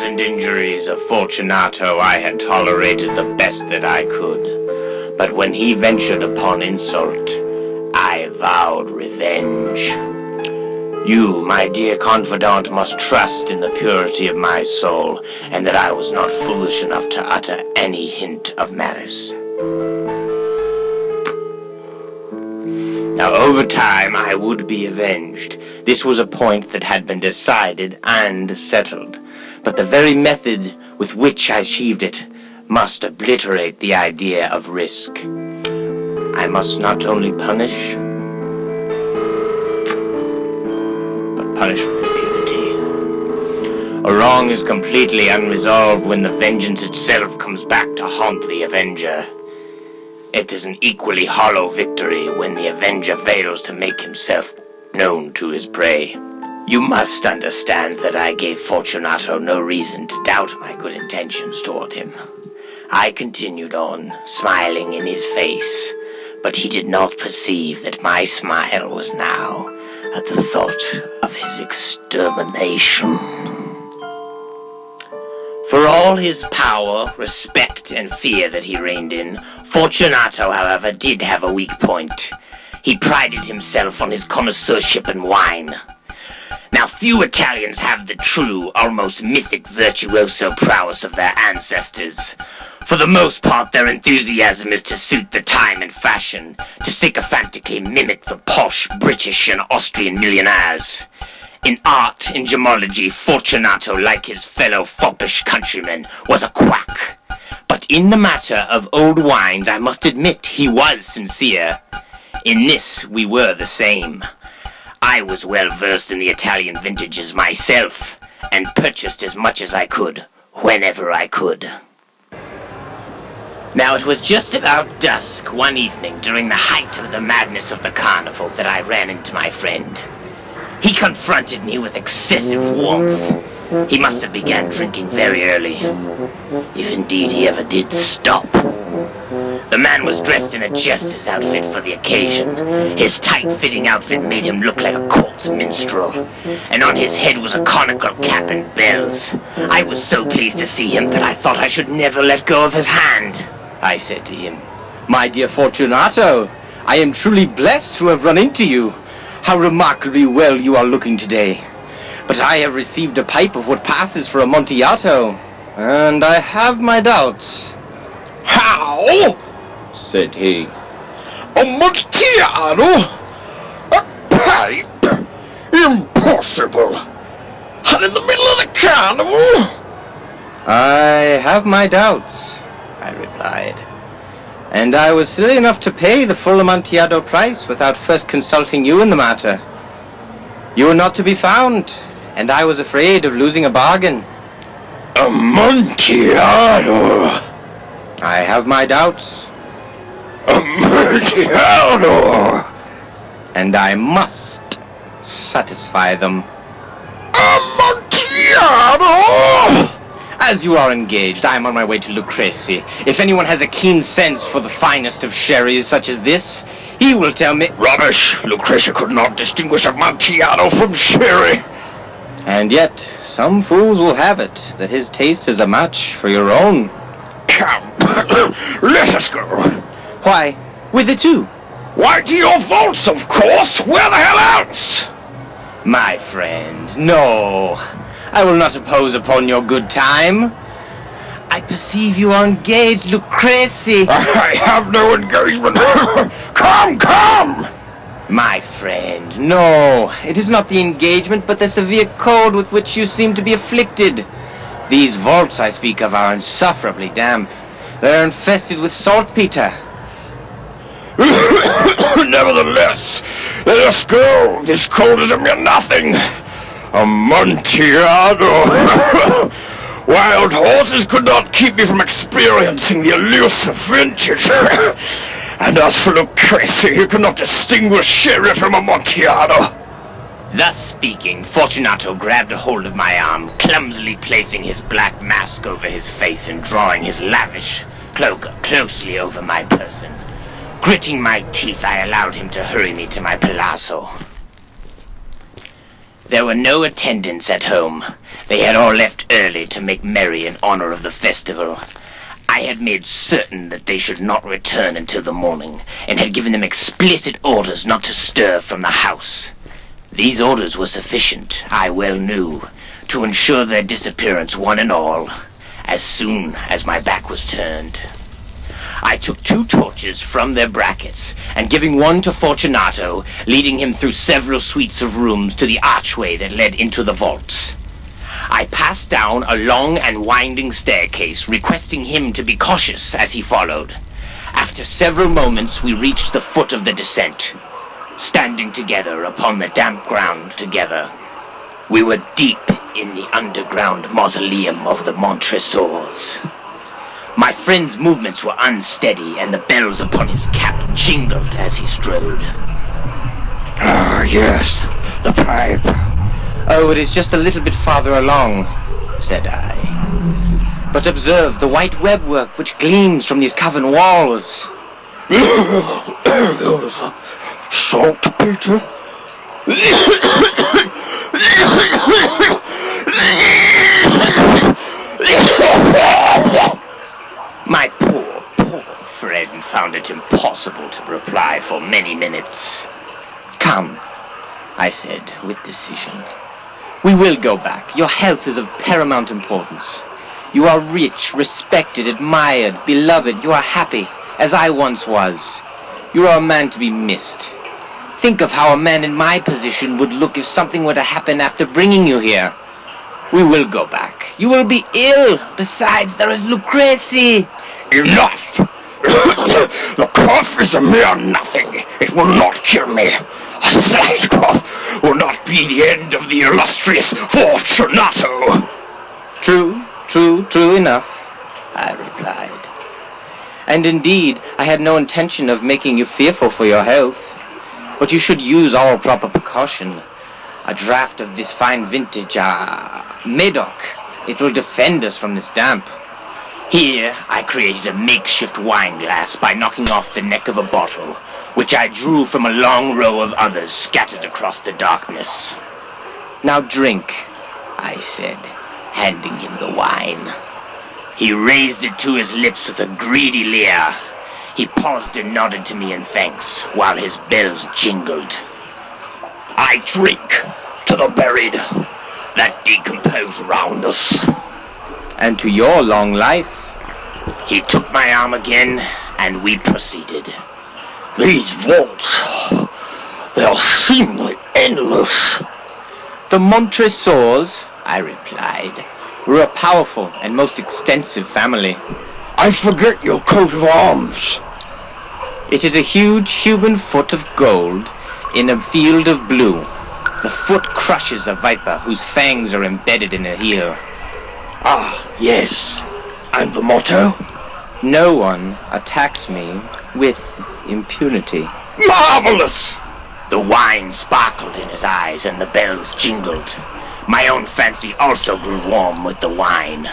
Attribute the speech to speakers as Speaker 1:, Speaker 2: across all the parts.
Speaker 1: and injuries of Fortunato I had tolerated the best that I could, but when he ventured upon insult, I vowed revenge. You, my dear confidant, must trust in the purity of my soul, and that I was not foolish enough to utter any hint of malice. Now, over time, I would be avenged. This was a point that had been decided and settled. But the very method with which I achieved it must obliterate the idea of risk. I must not only punish, but punish with impunity. A wrong is completely unresolved when the vengeance itself comes back to haunt the avenger. It is an equally hollow victory when the avenger fails to make himself known to his prey. You must understand that I gave Fortunato no reason to doubt my good intentions toward him. I continued on, smiling in his face, but he did not perceive that my smile was now at the thought of his extermination. For all his power, respect, and fear that he reigned in, Fortunato, however, did have a weak point. He prided himself on his connoisseurship in wine. Now, few Italians have the true, almost mythic virtuoso prowess of their ancestors. For the most part, their enthusiasm is to suit the time and fashion, to sycophantically mimic the posh British and Austrian millionaires. In art, in gemology, Fortunato, like his fellow foppish countrymen, was a quack. But in the matter of old wines, I must admit he was sincere. In this, we were the same. I was well versed in the Italian vintages myself, and purchased as much as I could, whenever I could. Now, it was just about dusk one evening during the height of the madness of the carnival that I ran into my friend. He confronted me with excessive warmth. He must have begun drinking very early, if indeed he ever did stop. The man was dressed in a jester's outfit for the occasion. His tight-fitting outfit made him look like a court minstrel, and on his head was a conical cap and bells. I was so pleased to see him that I thought I should never let go of his hand. I said to him,
Speaker 2: "My dear Fortunato, I am truly blessed to have run into you. How remarkably well you are looking today. But I have received a pipe of what passes for Amontillado, and I have my doubts."
Speaker 3: "How?"
Speaker 2: said he.
Speaker 3: "Amontillado? A pipe? Impossible! And in the middle of the carnival?"
Speaker 2: "I have my doubts," I replied. "And I was silly enough to pay the full Amontillado price without first consulting you in the matter. You were not to be found, and I was afraid of losing a bargain."
Speaker 3: "Amontillado?
Speaker 2: "I have my doubts."
Speaker 3: "Amontillado?
Speaker 2: "And I must satisfy them."
Speaker 3: "Amontillado?"
Speaker 2: "As you are engaged, I am on my way to Lucrezi. If anyone has a keen sense for the finest of sherries such as this, he will tell me—"
Speaker 3: "Rubbish! Lucrezia could not distinguish Amontillado from sherry."
Speaker 2: "And yet, some fools will have it that his taste is a match for your own."
Speaker 3: "Come, let us go."
Speaker 2: "Why, whither to?"
Speaker 3: "Why, to your vaults, of course! Where the hell else?"
Speaker 2: "My friend, no. I will not impose upon your good time. I perceive you are engaged, Lucrezi."
Speaker 3: "I have no engagement." Come, come!"
Speaker 2: "My friend, no. It is not the engagement, but the severe cold with which you seem to be afflicted. These vaults I speak of are insufferably damp. They are infested with saltpeter."
Speaker 3: "Nevertheless, let us go. This cold is a mere nothing. Amontillado. Wild horses could not keep me from experiencing the elusive vintage. And as for Lucrezia, you cannot distinguish sherry from Amontillado."
Speaker 1: Thus speaking, Fortunato grabbed a hold of my arm, clumsily placing his black mask over his face and drawing his lavish cloak closely over my person. Gritting my teeth, I allowed him to hurry me to my palazzo. There were no attendants at home. They had all left early to make merry in honor of the festival. I had made certain that they should not return until the morning, and had given them explicit orders not to stir from the house. These orders were sufficient, I well knew, to ensure their disappearance one and all, as soon as my back was turned. I took 2 torches from their brackets, and giving one to Fortunato, leading him through several suites of rooms to the archway that led into the vaults. I passed down a long and winding staircase, requesting him to be cautious as he followed. After several moments, we reached the foot of the descent. Standing together upon the damp ground together, we were deep in the underground mausoleum of the Montresors. My friend's movements were unsteady, and the bells upon his cap jingled as he strode.
Speaker 3: Ah, yes, the pipe.
Speaker 2: Oh, it is just a little bit farther along, said I. But observe the white webwork which gleams from these cavern walls.
Speaker 3: Saltpeter?
Speaker 1: My poor friend found it impossible to reply for many minutes.
Speaker 2: Come, I said with decision. We will go back. Your health is of paramount importance. You are rich, respected, admired, beloved. You are happy, as I once was. You are a man to be missed. Think of how a man in my position would look if something were to happen after bringing you here. We will go back. You will be ill. Besides, there is Lucrezi.
Speaker 3: Enough! The cough is a mere nothing. It will not kill me. A slight cough will not be the end of the illustrious Fortunato.
Speaker 2: True enough, I replied. And indeed, I had no intention of making you fearful for your health. But you should use all proper precaution. A draught of this fine vintage, Medoc. It will defend us from this damp.
Speaker 1: Here, I created a makeshift wine glass by knocking off the neck of a bottle, which I drew from a long row of others scattered across the darkness.
Speaker 2: Now drink, I said, handing him the wine.
Speaker 1: He raised it to his lips with a greedy leer. He paused and nodded to me in thanks, while his bells jingled.
Speaker 3: I drink to the buried that decompose round us.
Speaker 2: And to your long life.
Speaker 1: He took my arm again, and we proceeded.
Speaker 3: These vaults, they are seemingly endless.
Speaker 2: The Montresors, I replied, were a powerful and most extensive family.
Speaker 3: I forget your coat of arms.
Speaker 2: It is a huge human foot of gold in a field of blue. The foot crushes a viper whose fangs are embedded in a heel.
Speaker 3: Ah, yes. And the motto?
Speaker 2: No one attacks me with impunity.
Speaker 3: Marvelous!
Speaker 1: The wine sparkled in his eyes and the bells jingled. My own fancy also grew warm with the wine.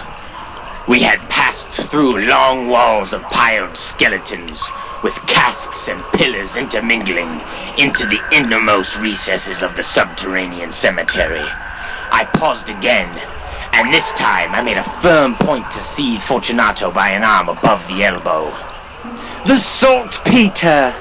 Speaker 1: We had passed through long walls of piled skeletons, with casks and pillars intermingling into the innermost recesses of the subterranean cemetery. I paused again, and this time I made a firm point to seize Fortunato by an arm above the elbow.
Speaker 2: The saltpeter,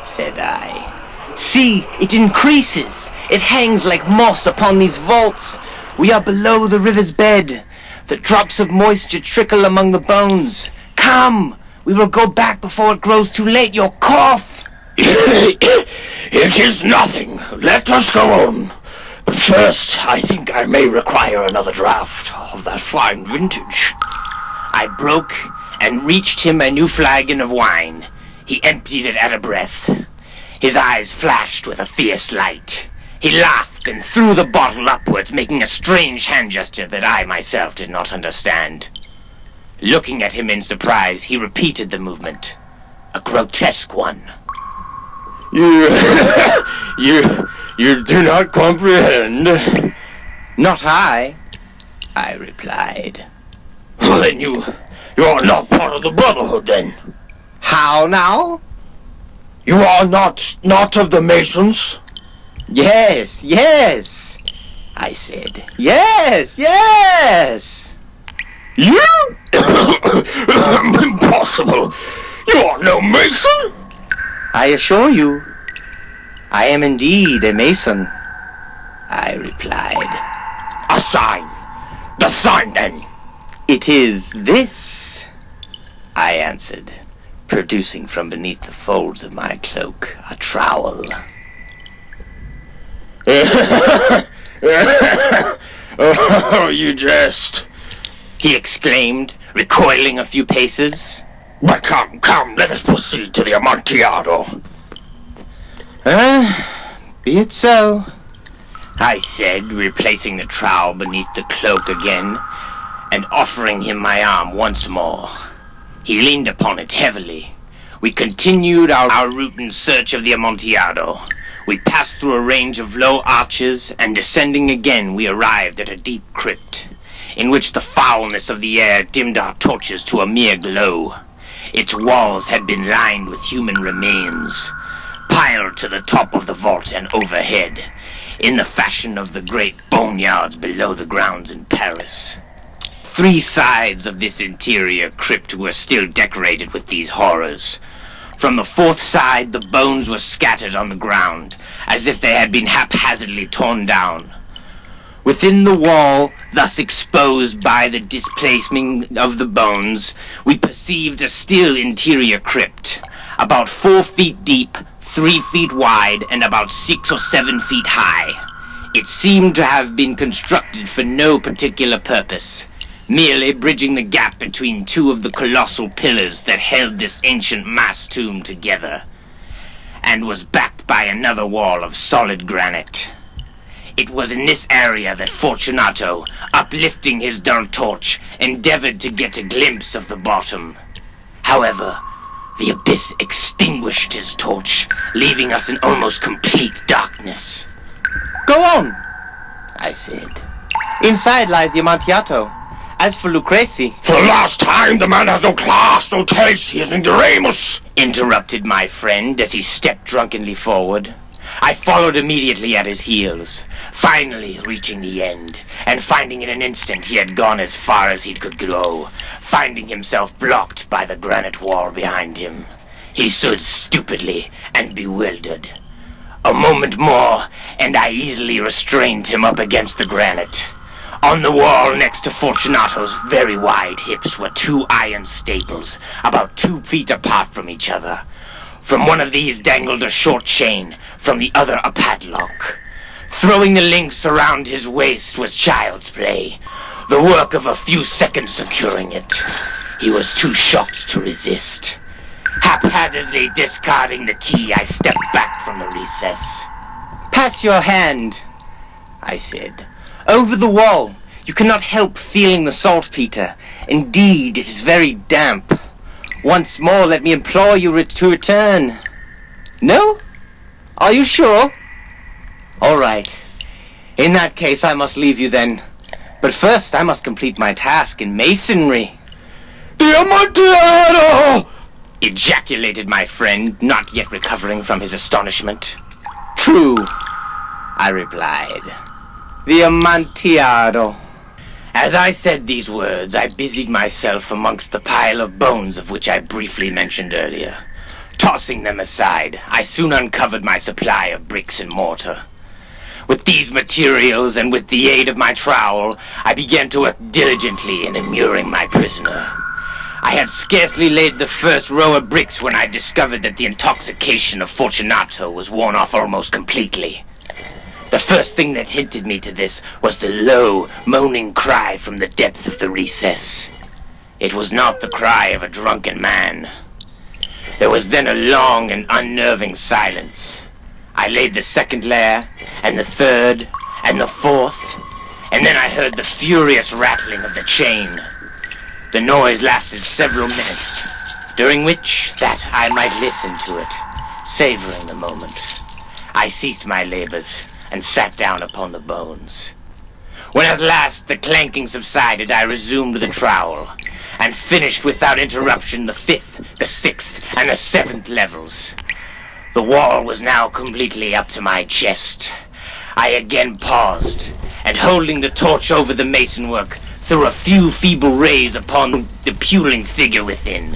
Speaker 2: said I. See, it increases. It hangs like moss upon these vaults. We are below the river's bed. The drops of moisture trickle among the bones. Come, we will go back before it grows too late. Your cough.
Speaker 3: It is nothing. Let us go on. But first, I think I may require another draught of that fine vintage.
Speaker 1: I broke and reached him a new flagon of wine. He emptied it at a breath. His eyes flashed with a fierce light. He laughed and threw the bottle upwards, making a strange hand gesture that I myself did not understand. Looking at him in surprise, he repeated the movement, a grotesque one.
Speaker 3: You do not comprehend.
Speaker 2: Not I replied.
Speaker 3: Well, then you are not part of the Brotherhood, then.
Speaker 2: How now?
Speaker 3: You are not of the Masons?
Speaker 2: Yes.
Speaker 1: I said.
Speaker 2: Yes, yes!
Speaker 3: You? Impossible! You are no mason!
Speaker 2: I assure you, I am indeed a mason, I replied.
Speaker 3: A sign! The sign, then!
Speaker 2: It is this, I answered, producing from beneath the folds of my cloak a trowel.
Speaker 3: Oh, you jest!
Speaker 1: He exclaimed, recoiling a few paces.
Speaker 3: But come, let us proceed to the Amontillado.
Speaker 2: Be it so,
Speaker 1: I said, replacing the trowel beneath the cloak again, and offering him my arm once more. He leaned upon it heavily. We continued our route in search of the Amontillado. We passed through a range of low arches, and descending again we arrived at a deep crypt, in which the foulness of the air dimmed our torches to a mere glow. Its walls had been lined with human remains, piled to the top of the vault and overhead, in the fashion of the great boneyards below the grounds in Paris. 3 sides of this interior crypt were still decorated with these horrors. From the 4th side, the bones were scattered on the ground, as if they had been haphazardly torn down. Within the wall, thus exposed by the displacement of the bones, we perceived a still interior crypt, about 4 feet deep, 3 feet wide, and about 6 or 7 feet high. It seemed to have been constructed for no particular purpose, merely bridging the gap between 2 of the colossal pillars that held this ancient mass tomb together, and was backed by another wall of solid granite. It was in this area that Fortunato, uplifting his dull torch, endeavored to get a glimpse of the bottom. However, the abyss extinguished his torch, leaving us in almost complete darkness.
Speaker 2: go on,
Speaker 1: I said.
Speaker 2: Inside lies the Amontillado. As for Lucrezi,
Speaker 3: For the last time, the man has no class, no taste, he is an ignoramus!
Speaker 1: Interrupted my friend as he stepped drunkenly forward. I followed immediately at his heels, finally reaching the end, and finding in an instant he had gone as far as he could go, finding himself blocked by the granite wall behind him. He stood stupidly and bewildered. A moment more, and I easily restrained him up against the granite. On the wall next to Fortunato's very wide hips were 2 iron staples, about 2 feet apart from each other. From one of these dangled a short chain, from the other a padlock. Throwing the links around his waist was child's play, the work of a few seconds securing it. He was too shocked to resist. Haphazardly discarding the key, I stepped back from the recess.
Speaker 2: pass your hand, I said. Over the wall. You cannot help feeling the saltpeter. Indeed, it is very damp. Once more, let me implore you to return. No? Are you sure? All right. In that case, I must leave you then. But first, I must complete my task in masonry.
Speaker 3: The Amontillado!
Speaker 1: Ejaculated my friend, not yet recovering from his astonishment.
Speaker 2: True, I replied. The Amontillado.
Speaker 1: As I said these words, I busied myself amongst the pile of bones of which I briefly mentioned earlier. Tossing them aside, I soon uncovered my supply of bricks and mortar. With these materials and with the aid of my trowel, I began to work diligently in immuring my prisoner. I had scarcely laid the first row of bricks when I discovered that the intoxication of Fortunato was worn off almost completely. The first thing that hinted me to this was the low, moaning cry from the depth of the recess. It was not the cry of a drunken man. There was then a long and unnerving silence. I laid the second layer, and the third, and the fourth, and then I heard the furious rattling of the chain. The noise lasted several minutes, during which that I might listen to it, savoring the moment. I ceased my labors and sat down upon the bones. When at last the clanking subsided, I resumed the trowel, and finished without interruption the 5th, the 6th, and the 7th levels. The wall was now completely up to my chest. I again paused, and holding the torch over the masonwork, threw a few feeble rays upon the puling figure within.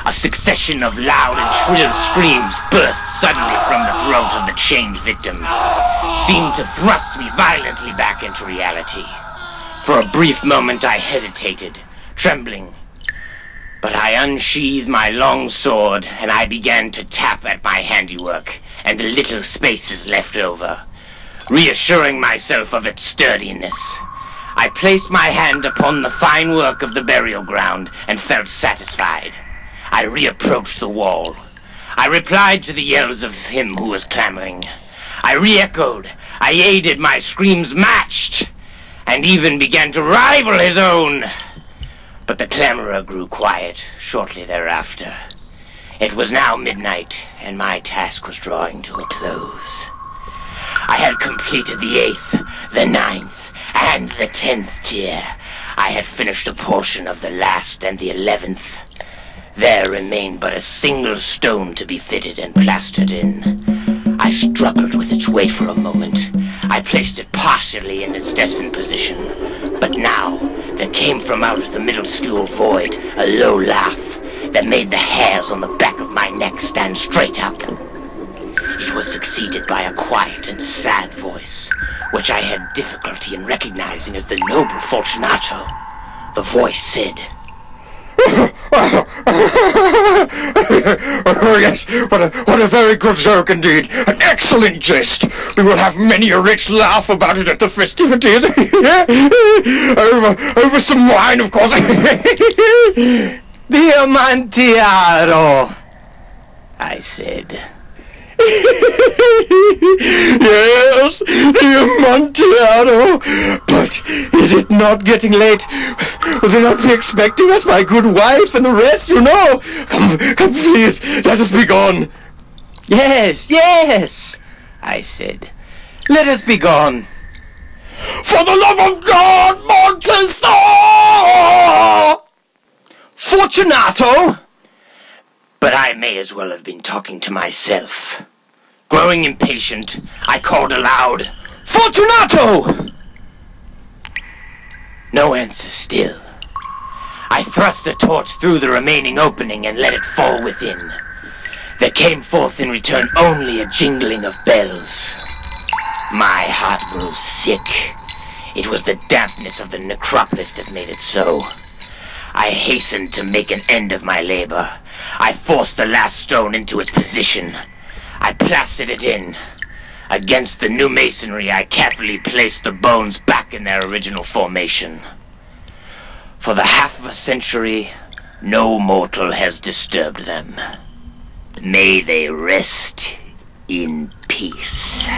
Speaker 1: A succession of loud and shrill screams burst suddenly from the throat of the chained victim, seemed to thrust me violently back into reality. For a brief moment I hesitated, trembling, but I unsheathed my long sword and I began to tap at my handiwork and the little spaces left over, reassuring myself of its sturdiness. I placed my hand upon the fine work of the burial ground and felt satisfied. I reapproached the wall. I replied to the yells of him who was clamoring. I re-echoed. I aided, my screams matched, and even began to rival his own. But the clamorer grew quiet shortly thereafter. It was now midnight, and my task was drawing to a close. I had completed the 8th, the 9th, and the 10th tier. I had finished a portion of the last and the 11th. There remained but a single stone to be fitted and plastered in. I struggled with its weight for a moment. I placed it partially in its destined position. But now, there came from out of the middle school void a low laugh that made the hairs on the back of my neck stand straight up. It was succeeded by a quiet and sad voice, which I had difficulty in recognizing as the noble Fortunato. The voice said,
Speaker 3: "Oh yes, what a very good joke indeed. An excellent jest. We will have many a rich laugh about it at the festivities. over some wine, of course."
Speaker 2: The Amontillado, I said.
Speaker 3: Yes, the Amontillado. But is it not getting late? Will they not be expecting us, my good wife and the rest, you know? Come, please, let us be gone.
Speaker 2: Yes, I said. Let us be gone.
Speaker 3: For the love of God, Montresor!
Speaker 1: Fortunato! But I may as well have been talking to myself. Growing impatient, I called aloud, "Fortunato!" No answer still. I thrust the torch through the remaining opening and let it fall within. There came forth in return only a jingling of bells. My heart grew sick. It was the dampness of the necropolis that made it so. I hastened to make an end of my labor. I forced the last stone into its position. I plastered it in. Against the new masonry, I carefully placed the bones back in their original formation. For the half of a century, no mortal has disturbed them. May they rest in peace.